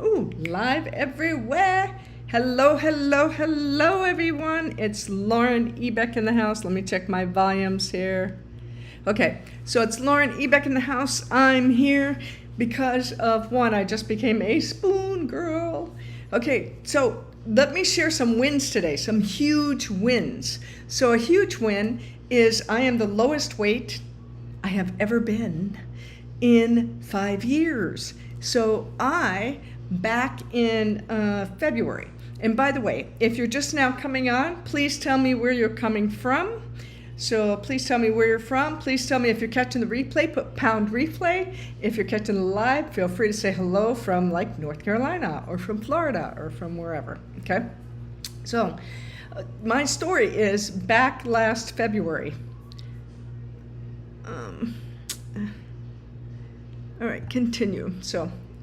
Ooh, live everywhere. Hello, hello, hello, everyone. It's Lauren Ebeck in the house. Let me check my volumes here. Okay, so it's Lauren Ebeck in the house. I'm here because of one, I just became a spoon girl. Okay, so let me share some wins today, some huge wins. So a huge win is I am the lowest weight I have ever been in 5 years. So back in February, and by the way, if you're just now coming on, please tell me where you're coming from. So please tell me where you're from. Please tell me if you're catching the replay, put pound replay. If you're catching the live, feel free to say hello from like North Carolina or from Florida or from wherever, okay? So my story is back last February. All right, continue.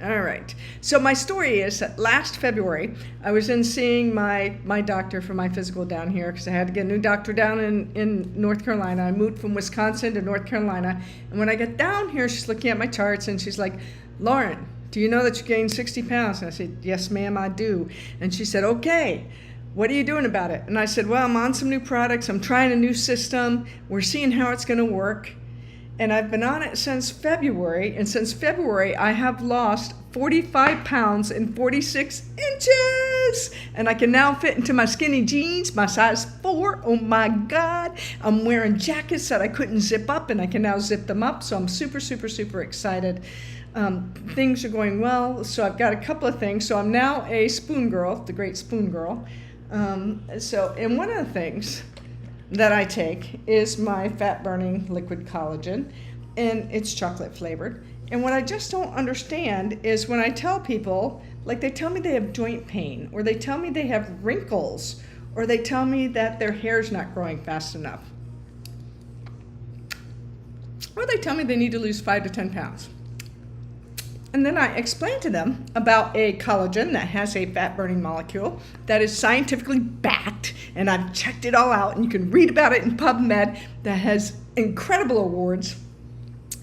All right. So my story is that last February, I was in seeing my doctor for my physical down here because I had to get a new doctor down in North Carolina. I moved from Wisconsin to North Carolina. And when I get down here, she's looking at my charts and she's like, Lauren, do you know that you gained 60 pounds? And I said, yes, ma'am, I do. And she said, okay, what are you doing about it? And I said, well, I'm on some new products. I'm trying a new system. We're seeing how it's going to work. And I've been on it since February, and since February, I have lost 45 pounds and 46 inches. And I can now fit into my skinny jeans, my size 4. Oh my God. I'm wearing jackets that I couldn't zip up, and I can now zip them up. So I'm super, super, super excited. Things are going well. So I've got a couple of things. So I'm now a spoon girl, the great spoon girl. And one of the things that I take is my fat burning liquid collagen, and it's chocolate flavored. And what I just don't understand is when I tell people, like they tell me they have joint pain, or they tell me they have wrinkles, or they tell me that their hair's not growing fast enough, or they tell me they need to lose 5 to 10 pounds. And then I explain to them about a collagen that has a fat-burning molecule that is scientifically backed, and I've checked it all out, and you can read about it in PubMed, that has incredible awards,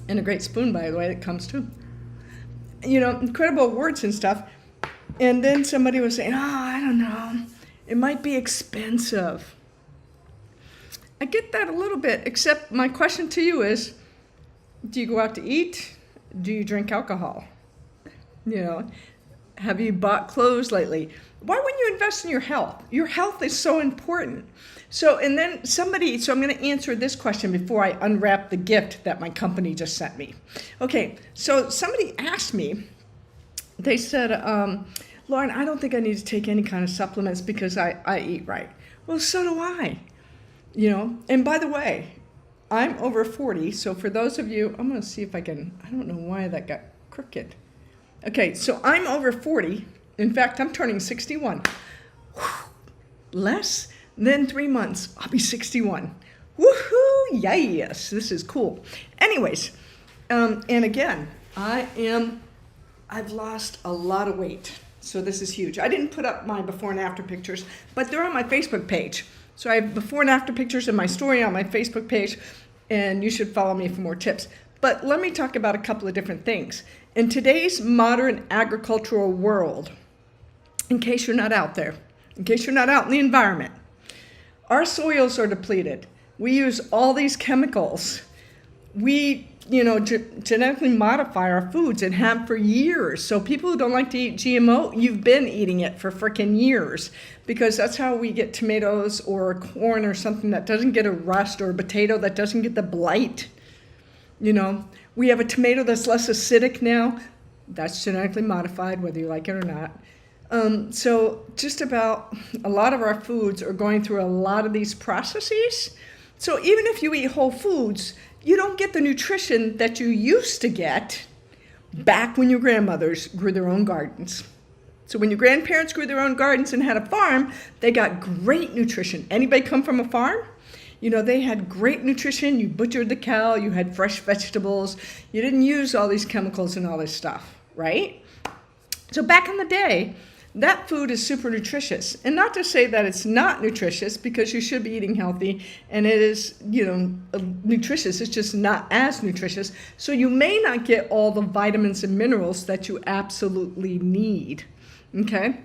and a great spoon, by the way, that comes too. You know, incredible awards and stuff. And then somebody was saying, oh, I don't know, it might be expensive. I get that a little bit, except my question to you is, do you go out to eat? Do you drink alcohol? You know, have you bought clothes lately? Why wouldn't you invest in your health? Your health is so important. So I'm going to answer this question before I unwrap the gift that my company just sent me. Okay, so somebody asked me, they said, Lauren, I don't think I need to take any kind of supplements because I eat right. Well, so do I. You know, and by the way, I'm over 40, so for those of you, I'm going to see if I don't know why that got crooked. Okay, so I'm over 40. In fact, I'm turning 61. Whew. Less than 3 months, I'll be 61. Woohoo! Yes, this is cool. Anyways, and again, I've lost a lot of weight, so this is huge. I didn't put up my before and after pictures, but they're on my Facebook page. So I have before and after pictures in my story on my Facebook page, and you should follow me for more tips. But let me talk about a couple of different things. In today's modern agricultural world, in case you're not out there, in case you're not out in the environment, our soils are depleted. We use all these chemicals. We, genetically modify our foods and have for years. So people who don't like to eat GMO, you've been eating it for frickin' years, because that's how we get tomatoes or corn or something that doesn't get a rust, or a potato that doesn't get the blight. You know, we have a tomato that's less acidic now. That's genetically modified, whether you like it or not. So just about a lot of our foods are going through a lot of these processes. So even if you eat whole foods, you don't get the nutrition that you used to get back when your grandmothers grew their own gardens. So when your grandparents grew their own gardens and had a farm, they got great nutrition. Anybody come from a farm? You know, they had great nutrition. You butchered the cow, you had fresh vegetables. You didn't use all these chemicals and all this stuff, right? So back in the day, that food is super nutritious. And not to say that it's not nutritious, because you should be eating healthy and it is, nutritious. It's just not as nutritious. So you may not get all the vitamins and minerals that you absolutely need. Okay?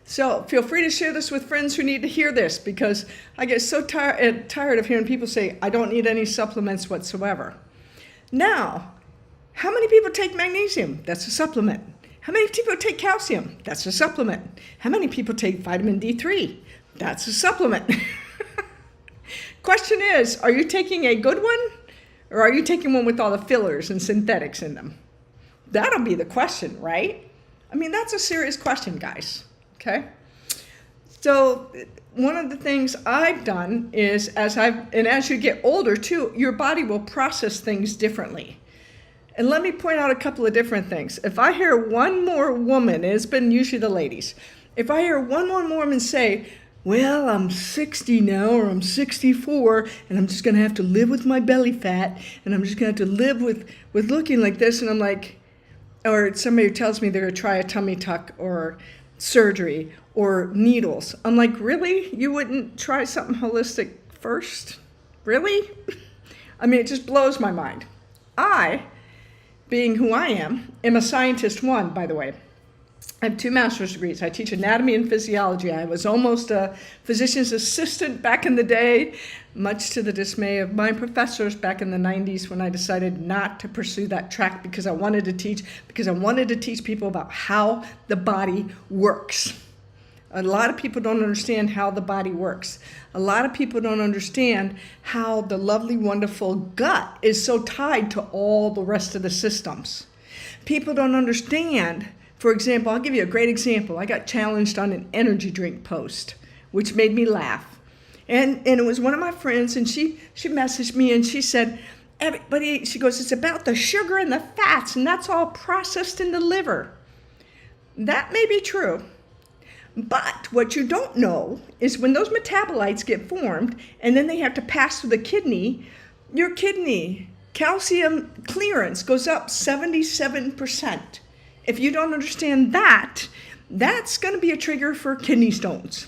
So feel free to share this with friends who need to hear this, because I get so tired of hearing people say, I don't need any supplements whatsoever. Now, how many people take magnesium? That's a supplement. How many people take calcium? That's a supplement. How many people take vitamin D3? That's a supplement. Question is, are you taking a good one, or are you taking one with all the fillers and synthetics in them? That'll be the question, right? I mean, that's a serious question, guys. Okay? So one of the things I've done is, as you get older too, your body will process things differently. And let me point out a couple of different things. If I hear one more woman, and it's been usually the ladies, if I hear one more woman say, well, I'm 60 now, or I'm 64, and I'm just going to have to live with my belly fat, and I'm just going to have to live with looking like this, and I'm like, or somebody tells me they're going to try a tummy tuck or surgery or needles. I'm like, really? You wouldn't try something holistic first? Really? I mean, it just blows my mind. I, being who I am a scientist, one, by the way. I have 2 master's degrees. I teach anatomy and physiology. I was almost a physician's assistant back in the day, much to the dismay of my professors back in the 90s, when I decided not to pursue that track, because I wanted to teach people about how the body works. A lot of people don't understand how the body works. A lot of people don't understand how the lovely, wonderful gut is so tied to all the rest of the systems. People don't understand. For example, I'll give you a great example. I got challenged on an energy drink post, which made me laugh. And it was one of my friends, and she messaged me, and she said, she goes, it's about the sugar and the fats, and that's all processed in the liver. That may be true. But what you don't know is when those metabolites get formed, and then they have to pass through the kidney, your kidney calcium clearance goes up 77%. If you don't understand that, that's going to be a trigger for kidney stones.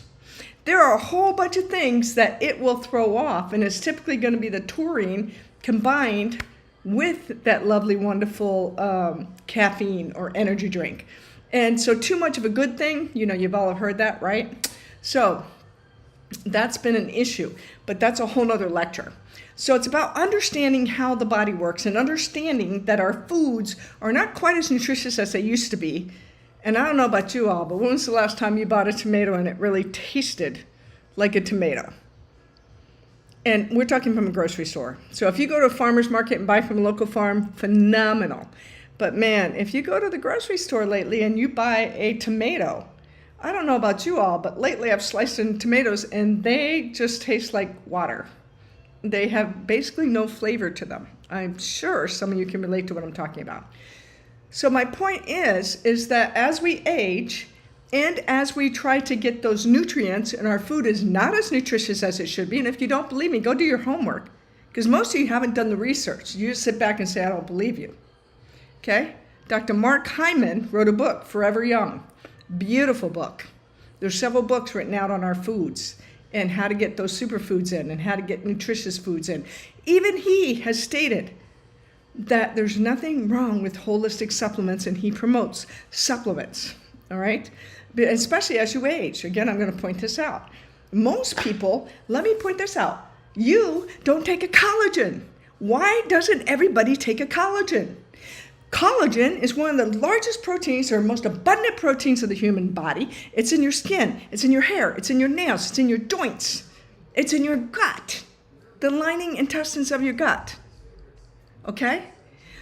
There are a whole bunch of things that it will throw off, and it's typically going to be the taurine combined with that lovely, wonderful caffeine or energy drink. And so too much of a good thing, you've all heard that, right? So that's been an issue, but that's a whole nother lecture. So it's about understanding how the body works and understanding that our foods are not quite as nutritious as they used to be. And I don't know about you all, but when was the last time you bought a tomato and it really tasted like a tomato? And we're talking from a grocery store. So if you go to a farmer's market and buy from a local farm, phenomenal. But man, if you go to the grocery store lately and you buy a tomato, I don't know about you all, but lately I've sliced in tomatoes and they just taste like water. They have basically no flavor to them. I'm sure some of you can relate to what I'm talking about. So my point is that as we age and as we try to get those nutrients, and our food is not as nutritious as it should be, and if you don't believe me, go do your homework, because most of you haven't done the research. You just sit back and say, I don't believe you. Okay? Dr. Mark Hyman wrote a book, Forever Young. Beautiful book. There's several books written out on our foods and how to get those superfoods in and how to get nutritious foods in. Even he has stated that there's nothing wrong with holistic supplements, and he promotes supplements, all right? But especially as you age. Again, I'm going to point this out. Most people, let me point this out, you don't take a collagen. Why doesn't everybody take a collagen? Collagen is one of the largest proteins or most abundant proteins of the human body. It's in your skin, it's in your hair, it's in your nails, it's in your joints, it's in your gut, the lining intestines of your gut. Okay?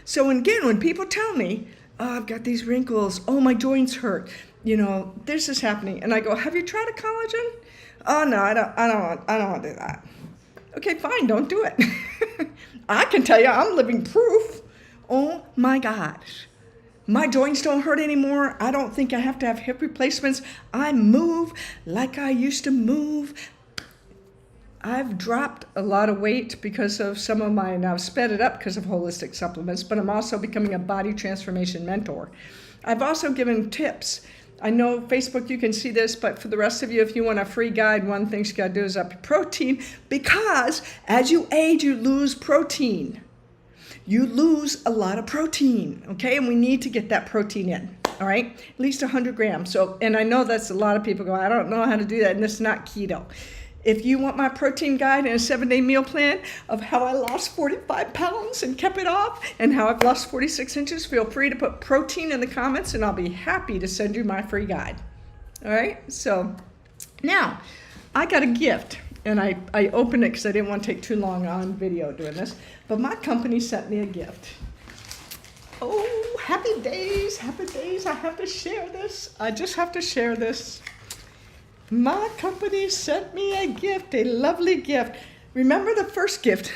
So again, when people tell me, oh, I've got these wrinkles, oh, my joints hurt, this is happening, and I go, have you tried a collagen? Oh, no, I don't want to do that. Okay, fine, don't do it. I can tell you, I'm living proof. Oh my gosh, my joints don't hurt anymore. I don't think I have to have hip replacements. I move like I used to move. I've dropped a lot of weight because of some of mine. I've sped it up because of holistic supplements, but I'm also becoming a body transformation mentor. I've also given tips I know Facebook, you can see this, but for the rest of you, if you want a free guide, one thing you got to do is up your protein, because as you age, you lose protein. You lose a lot of protein, okay? And we need to get that protein in, all right? At least 100 grams. So, and I know that's a lot of people go, I don't know how to do that, and it's not keto. If you want my protein guide and a 7-day meal plan of how I lost 45 pounds and kept it off, and how I've lost 46 inches, feel free to put protein in the comments, and I'll be happy to send you my free guide. All right? So now I got a gift, and I opened it because I didn't want to take too long on video doing this, but my company sent me a gift. Oh, happy days, happy days. I have to share this. I just have to share this. My company sent me a gift, a lovely gift. Remember the first gift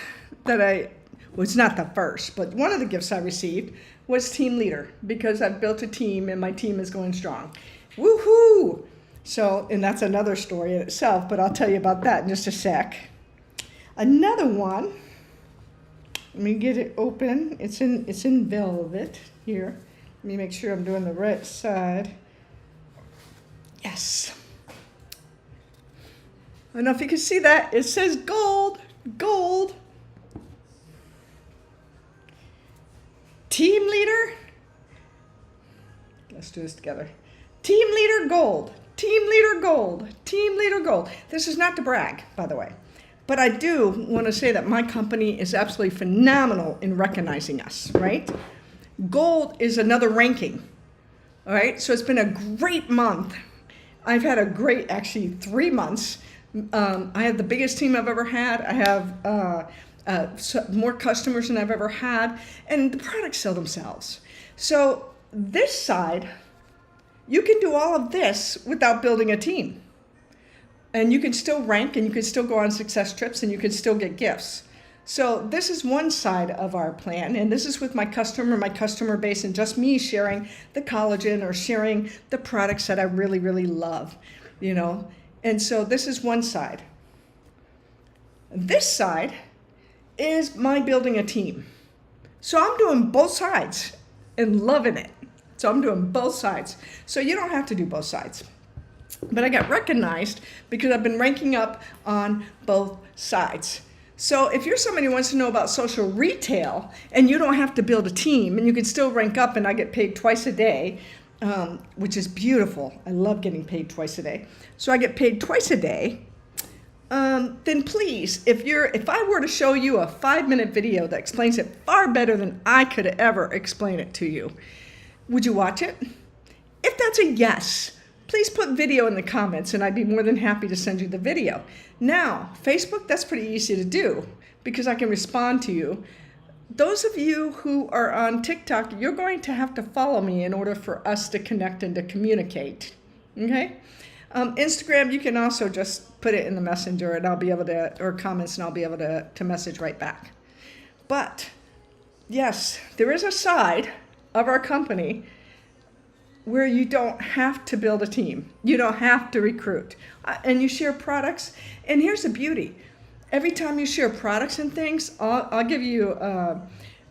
that was not the first, but one of the gifts I received was Team Leader, because I've built a team and my team is going strong. Woohoo! So, and that's another story in itself, but I'll tell you about that in just a sec. Another one, let me get it open. It's in velvet here. Let me make sure I'm doing the right side. Yes. I don't know if you can see that. It says gold, gold. Team Leader. Let's do this together. Team Leader Gold. Team Leader Gold. Team Leader Gold. This is not to brag, by the way. But I do want to say that my company is absolutely phenomenal in recognizing us, right? Gold is another ranking, all right? So it's been a great month. I've had a great, actually 3 months. I have the biggest team I've ever had. I have more customers than I've ever had, and the products sell themselves. So this side, you can do all of this without building a team. And you can still rank, and you can still go on success trips, and you can still get gifts. So this is one side of our plan, and this is with my customer base, and just me sharing the collagen or sharing the products that I really, really love, you know. And so this is one side. This side is my building a team. So I'm doing both sides and loving it. So I'm doing both sides. So you don't have to do both sides. But I got recognized because I've been ranking up on both sides. So if you're somebody who wants to know about social retail and you don't have to build a team and you can still rank up, and I get paid twice a day, which is beautiful. I love getting paid twice a day. So I get paid twice a day. Then please, if I were to show you a 5-minute video that explains it far better than I could ever explain it to you, would you watch it? If that's a yes, please put video in the comments and I'd be more than happy to send you the video. Now, Facebook, that's pretty easy to do because I can respond to you. Those of you who are on TikTok, you're going to have to follow me in order for us to connect and to communicate, okay? Instagram, you can also just put it in the messenger and I'll be able to, or comments, and I'll be able to message right back. But yes, there is a side of our company where you don't have to build a team. You don't have to recruit. And you share products. And here's the beauty. Every time you share products and things, I'll give you,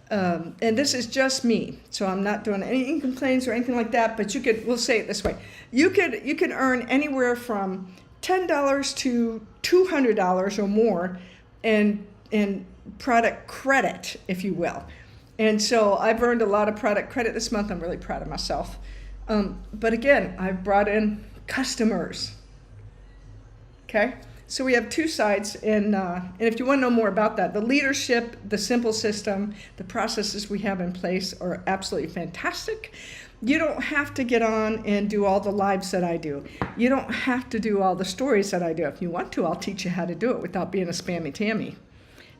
and this is just me, so I'm not doing any complaints or anything like that, but we'll say it this way. You could earn anywhere from $10 to $200 or more in product credit, if you will. And so I've earned a lot of product credit this month. I'm really proud of myself. But again, I've brought in customers. Okay? So we have two sides, and if you want to know more about that, the leadership, the simple system, the processes we have in place are absolutely fantastic. You don't have to get on and do all the lives that I do. You don't have to do all the stories that I do. If you want to, I'll teach you how to do it without being a spammy Tammy.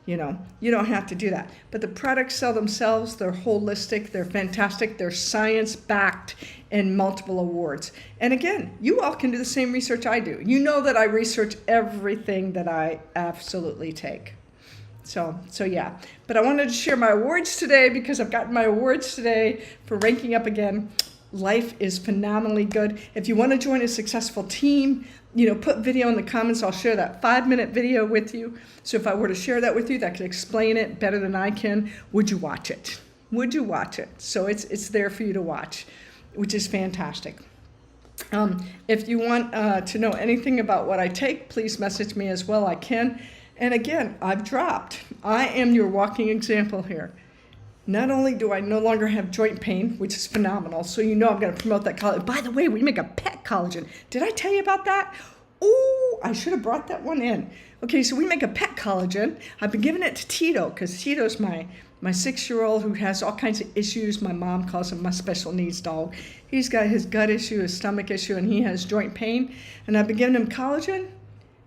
You know, you don't have to do that. But the products sell themselves. They're holistic. They're fantastic. They're science-backed and multiple awards. And again, you all can do the same research I do. You know that I research everything that I absolutely take. So yeah. But I wanted to share my awards today because I've gotten my awards today for ranking up again. Life is phenomenally good. If you want to join a successful team, you know, put video in the comments. I'll share that 5-minute video with you. So if I were to share that with you, that could explain it better than I can. Would you watch it? Would you watch it? So it's there for you to watch, which is fantastic. If you want to know anything about what I take, please message me as well. I can. And again, I've dropped. I am your walking example here. Not only do I no longer have joint pain, which is phenomenal, so you know I'm going to promote that collagen. By the way, we make a pet collagen. Did I tell you about that? Oh, I should have brought that one in. Okay, so we make a pet collagen. I've been giving it to Tito because Tito's my 6-year-old who has all kinds of issues. My mom calls him my special needs dog. He's got his gut issue, his stomach issue, and he has joint pain. And I've been giving him collagen,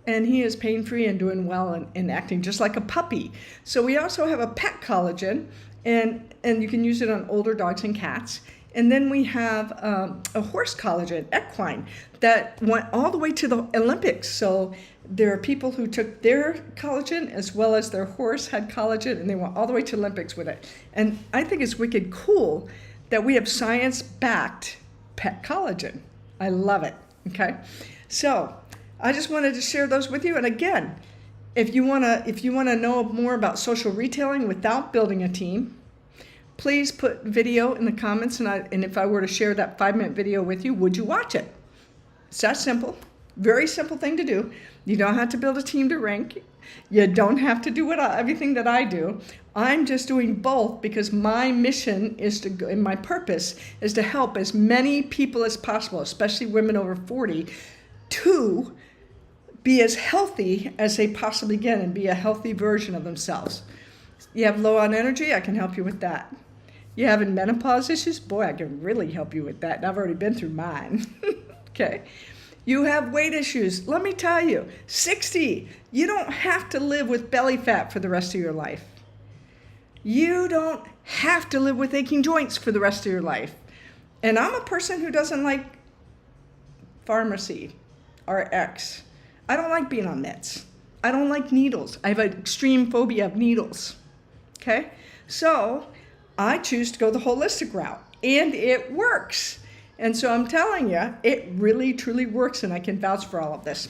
and he is pain-free and doing well and acting just like a puppy. So we also have a pet collagen, and you can use it on older dogs and cats. And then we have a horse collagen, equine, that went all the way to the Olympics. So there are people who took their collagen as well as their horse had collagen, and they went all the way to Olympics with it. And I think it's wicked cool that we have science-backed pet collagen. I love it, okay? So I just wanted to share those with you. And again, if you wanna know more about social retailing without building a team, please put video in the comments, and if I were to share that 5-minute video with you, would you watch it? It's that simple. Very simple thing to do. You don't have to build a team to rank. You don't have to do everything that I do. I'm just doing both because my mission is to go, and my purpose is to help as many people as possible, especially women over 40, to be as healthy as they possibly can and be a healthy version of themselves. You have low on energy, I can help you with that. You having menopause issues? Boy, I can really help you with that. And I've already been through mine. Okay. You have weight issues. Let me tell you, 60, you don't have to live with belly fat for the rest of your life. You don't have to live with aching joints for the rest of your life. And I'm a person who doesn't like pharmacy, RX. I don't like being on meds. I don't like needles. I have an extreme phobia of needles. Okay? So I choose to go the holistic route, and it works. And so I'm telling you, it really, truly works, and I can vouch for all of this.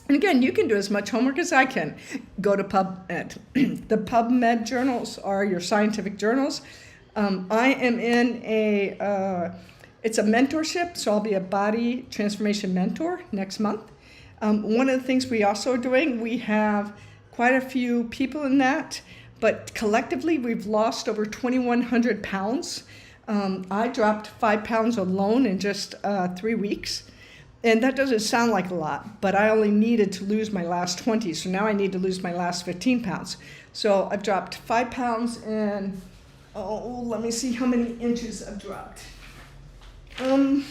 And again, you can do as much homework as I can. Go to PubMed. The PubMed journals are your scientific journals. I am in it's a mentorship, so I'll be a body transformation mentor next month. One of the things we also are doing, we have quite a few people in that, but collectively we've lost over 2,100 pounds. I dropped 5 pounds alone in just 3 weeks. And that doesn't sound like a lot, but I only needed to lose my last 20. So now I need to lose my last 15 pounds. So I've dropped 5 pounds and, let me see how many inches I've dropped. 5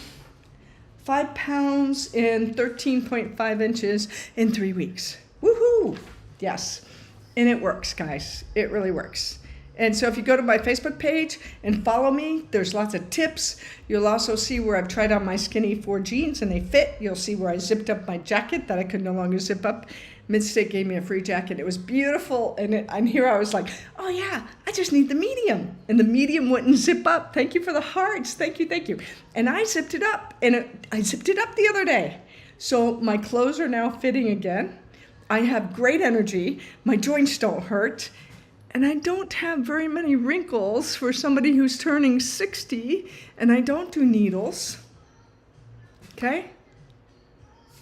pounds and 13.5 inches in 3 weeks. Woohoo! Yes. And it works, guys. It really works. And so if you go to my Facebook page and follow me, there's lots of tips. You'll also see where I've tried on my Skinny 4 jeans and they fit. You'll see where I zipped up my jacket that I could no longer zip up. Midstate gave me a free jacket. It was beautiful. And here I was like, oh yeah, I just need the medium. And the medium wouldn't zip up. Thank you for the hearts. Thank you, thank you. And I zipped it up. And I zipped it up the other day. So my clothes are now fitting again. I have great energy. My joints don't hurt. And I don't have very many wrinkles for somebody who's turning 60, and I don't do needles, okay?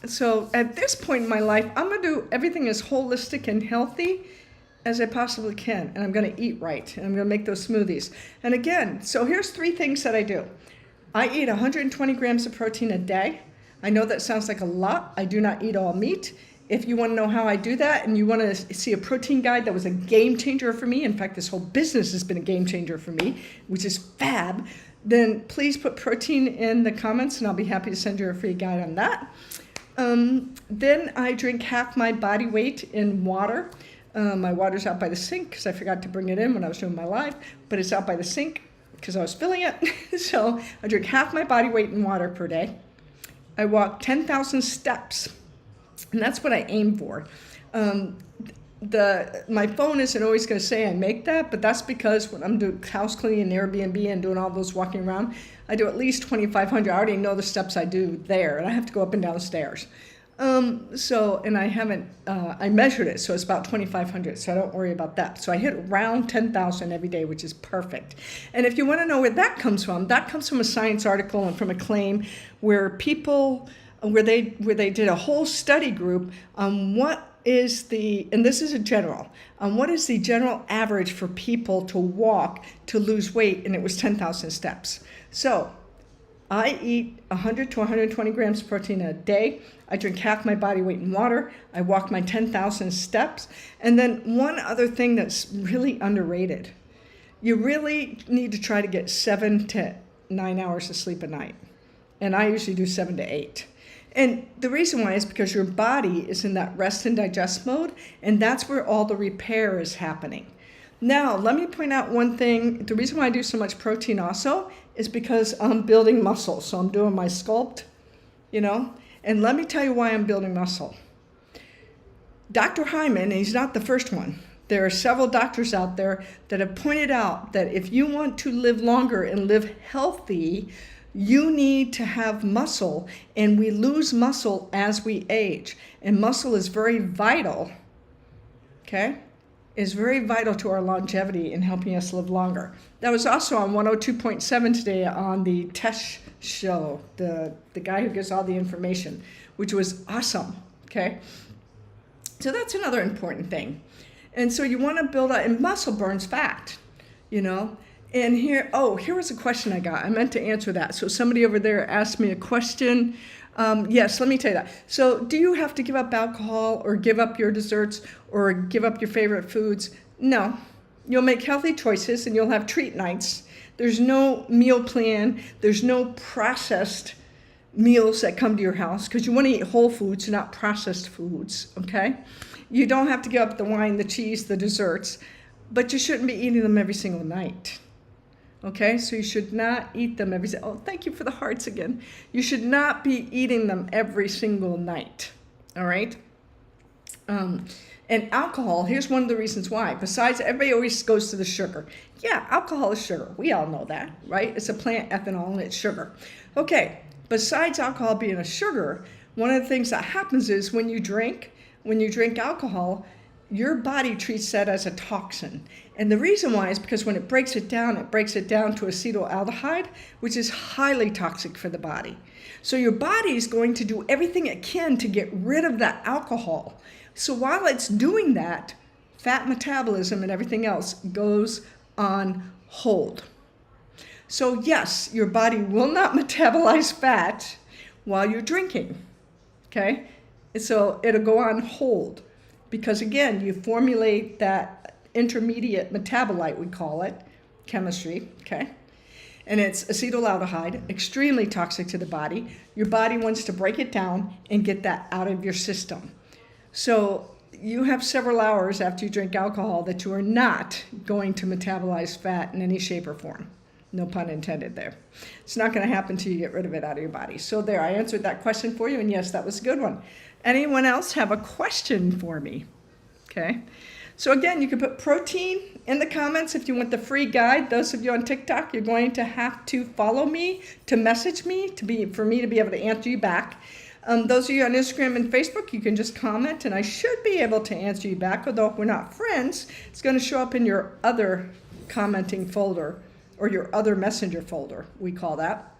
So at this point in my life, I'm gonna do everything as holistic and healthy as I possibly can, and I'm gonna eat right, and I'm gonna make those smoothies. And again, so here's 3 things that I do. I eat 120 grams of protein a day. I know that sounds like a lot. I do not eat all meat. If you want to know how I do that and you want to see a protein guide that was a game changer for me, in fact, this whole business has been a game changer for me, which is fab, then please put protein in the comments and I'll be happy to send you a free guide on that. Then I drink half my body weight in water. My water's out by the sink because I forgot to bring it in when I was doing my live, but it's out by the sink because I was filling it. So I drink half my body weight in water per day. I walk 10,000 steps. And that's what I aim for. My phone isn't always going to say I make that, but that's because when I'm doing house cleaning and Airbnb and doing all those walking around, I do at least 2,500. I already know the steps I do there, and I have to go up and down stairs. And I haven't, I measured it, so it's about 2,500, so I don't worry about that. So I hit around 10,000 every day, which is perfect. And if you want to know where that comes from a science article and from a claim where people, where they did a whole study group on what is the, and this is a general, what is the general average for people to walk to lose weight, and it was 10,000 steps. So I eat 100 to 120 grams of protein a day. I drink half my body weight in water. I walk my 10,000 steps. And then one other thing that's really underrated, you really need to try to get 7 to 9 hours of sleep a night. And I usually do 7 to 8. And the reason why is because your body is in that rest and digest mode, and that's where all the repair is happening. Now, let me point out one thing. The reason why I do so much protein also is because I'm building muscle. So I'm doing my sculpt, and let me tell you why I'm building muscle. Dr. Hyman, and he's not the first one. There are several doctors out there that have pointed out that if you want to live longer and live healthy, you need to have muscle, and we lose muscle as we age. And muscle is very vital, okay? Is very vital to our longevity in helping us live longer. That was also on 102.7 today on the Tesh show, the guy who gives all the information, which was awesome, okay? So that's another important thing. And so you want to build up, and muscle burns fat, And here was a question I got. I meant to answer that. So somebody over there asked me a question. Yes, let me tell you that. So do you have to give up alcohol or give up your desserts or give up your favorite foods? No. You'll make healthy choices and you'll have treat nights. There's no meal plan. There's no processed meals that come to your house because you want to eat whole foods, not processed foods, okay? You don't have to give up the wine, the cheese, the desserts, but you shouldn't be eating them every single night. Okay, so you should not eat them every. Oh, thank you for the hearts again. You should not be eating them every single night. All right. And alcohol. Here's one of the reasons why. Besides, everybody always goes to the sugar. Yeah, alcohol is sugar. We all know that, right? It's a plant ethanol and it's sugar. Okay. Besides alcohol being a sugar, one of the things that happens is when you drink alcohol, your body treats that as a toxin. And the reason why is because when it breaks it down to acetaldehyde, which is highly toxic for the body. So your body is going to do everything it can to get rid of that alcohol. So while it's doing that, fat metabolism and everything else goes on hold. So yes, your body will not metabolize fat while you're drinking, okay? So it'll go on hold. Because again, you formulate that intermediate metabolite, we call it, chemistry, okay? And it's acetaldehyde, extremely toxic to the body. Your body wants to break it down and get that out of your system. So you have several hours after you drink alcohol that you are not going to metabolize fat in any shape or form. No pun intended there. It's not going to happen until you get rid of it out of your body. So there, I answered that question for you, and yes, that was a good one. Anyone else have a question for me? Okay. So again, you can put protein in the comments if you want the free guide. Those of you on TikTok, you're going to have to follow me, to message me, for me to be able to answer you back. Those of you on Instagram and Facebook, you can just comment, and I should be able to answer you back. Although if we're not friends, it's going to show up in your other commenting folder, or your other messenger folder, we call that.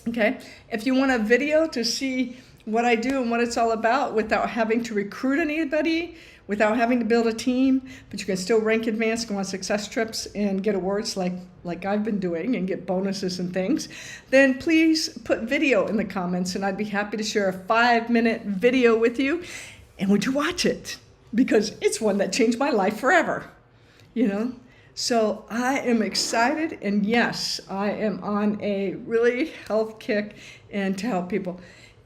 Okay. If you want a video to see what I do and what it's all about without having to recruit anybody, without having to build a team, but you can still rank advance, go on success trips, and get awards like I've been doing and get bonuses and things, then please put video in the comments, and I'd be happy to share a 5-minute video with you. And would you watch it? Because it's one that changed my life forever, So I am excited, and yes, I am on a really health kick and to help people.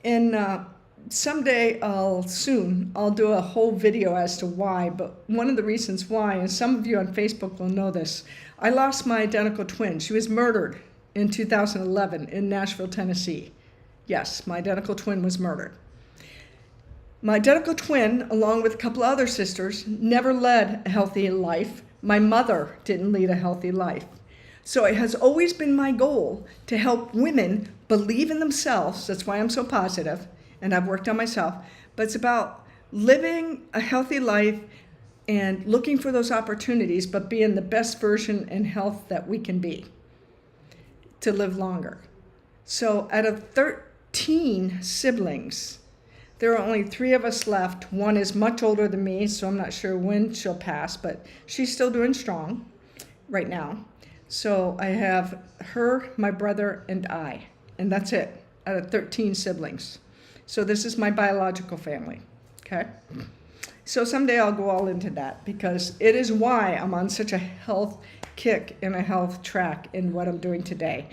And someday I'll do a whole video as to why, but one of the reasons why, and some of you on Facebook will know this, I lost my identical twin. She was murdered in 2011 in Nashville, Tennessee. Yes, my identical twin was murdered. My identical twin, along with a couple other sisters, never led a healthy life. My mother didn't lead a healthy life. So it has always been my goal to help women believe in themselves, that's why I'm so positive, and I've worked on myself, but it's about living a healthy life and looking for those opportunities, but being the best version in health that we can be to live longer. So out of 13 siblings, there are only 3 of us left. One is much older than me, so I'm not sure when she'll pass, but she's still doing strong right now. So I have her, my brother, and I, and that's it out of 13 siblings. So this is my biological family, okay? So someday I'll go all into that because it is why I'm on such a health kick and a health track in what I'm doing today.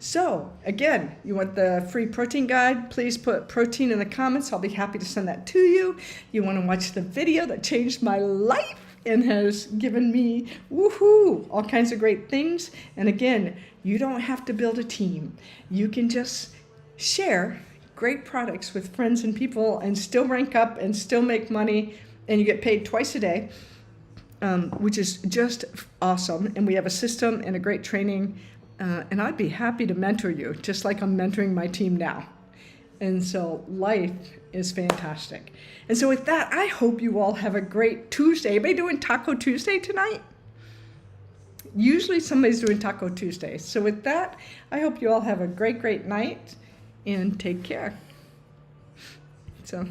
So again, you want the free protein guide? Please put protein in the comments. I'll be happy to send that to you. You want to watch the video that changed my life and has given me, woohoo, all kinds of great things. And again, you don't have to build a team. You can just share great products with friends and people and still rank up and still make money, and you get paid twice a day, which is just awesome. And we have a system and a great training, and I'd be happy to mentor you, just like I'm mentoring my team now. And so life is fantastic. And so with that, I hope you all have a great Tuesday. Anybody doing Taco Tuesday tonight? Usually somebody's doing Taco Tuesday. So with that, I hope you all have a great, great night and take care. So